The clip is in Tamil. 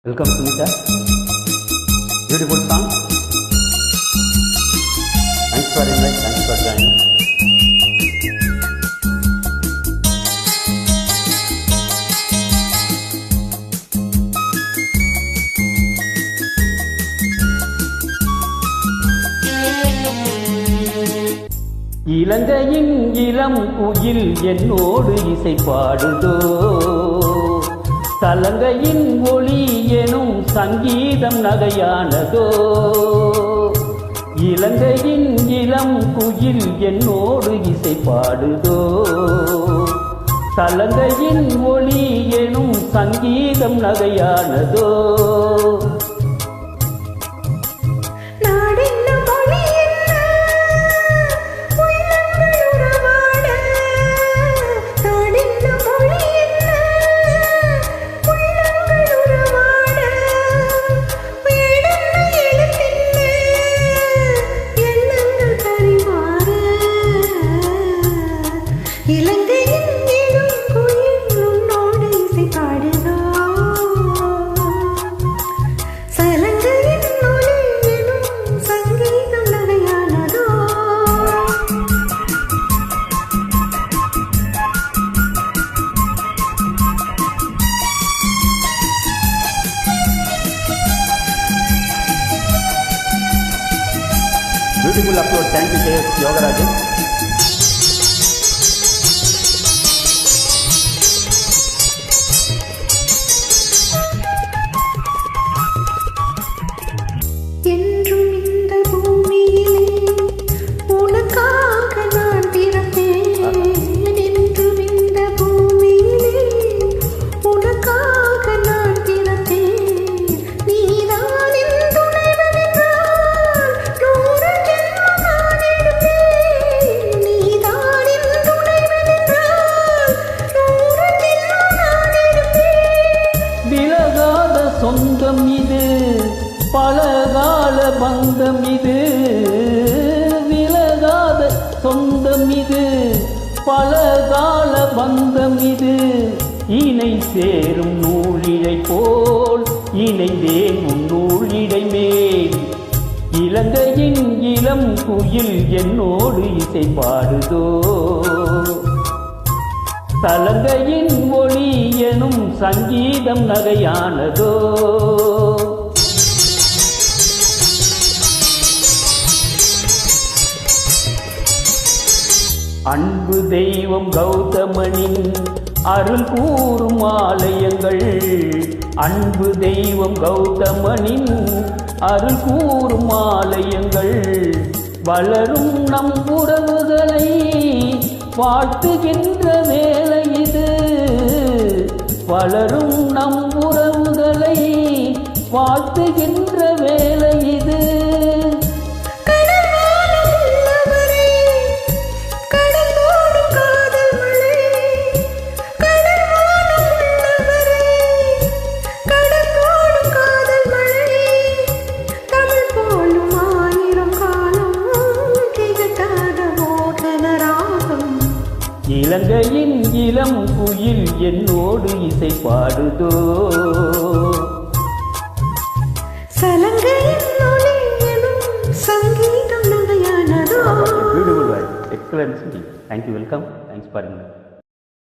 Welcome Sunita. Beautiful song. Thanks for inviting. Thanks for joining. இலங்கையின் இளம் குயில் என்னோடு இசை பாடுதோ, சலங்கையின் ஒளி எனும் சங்கீதம் நகையானதோ. இலங்கையின் இளம் குயில் என்னோடு இசை பாடுதோ, சலங்கையின் ஒளி எனும் சங்கீதம் நகையானதோ. Beautiful upload. Thank you, K.S. Yogarajan. சொந்தம் இது, பலகால பந்தம் இது, விலகாத சொந்தம் இது, பலகால பந்தம் இது. இணை சேரும் நூலிழை போல் இணைந்தேன் உன் நூலிடை மேல். இலங்கையின் இளம் குயில் என்னோடு இசை பாடுதோ, சலங்கையின் ஒளி எனும் சங்கீதம் நகையானதோ. அன்பு தெய்வம் கௌதமனின் அருள் கூறும் ஆலயங்கள், அன்பு தெய்வம் கௌதமனின் அருள் கூறும் ஆலயங்கள். வளரும் நம் உறவுகளை வாழ்த்துகின்ற வேலை இது, வளரும் நம் உறவுகளை வாழ்த்துகின்ற வேலை இது. இலங்கையின் இளம் குயில் என்னோடு இசை பாடுதோ, சலங்கையின் ஒளி எனும் சங்கீதம் நகையானதோ. Beautiful, excellent. Thank you. Welcome. Thanks for inviting.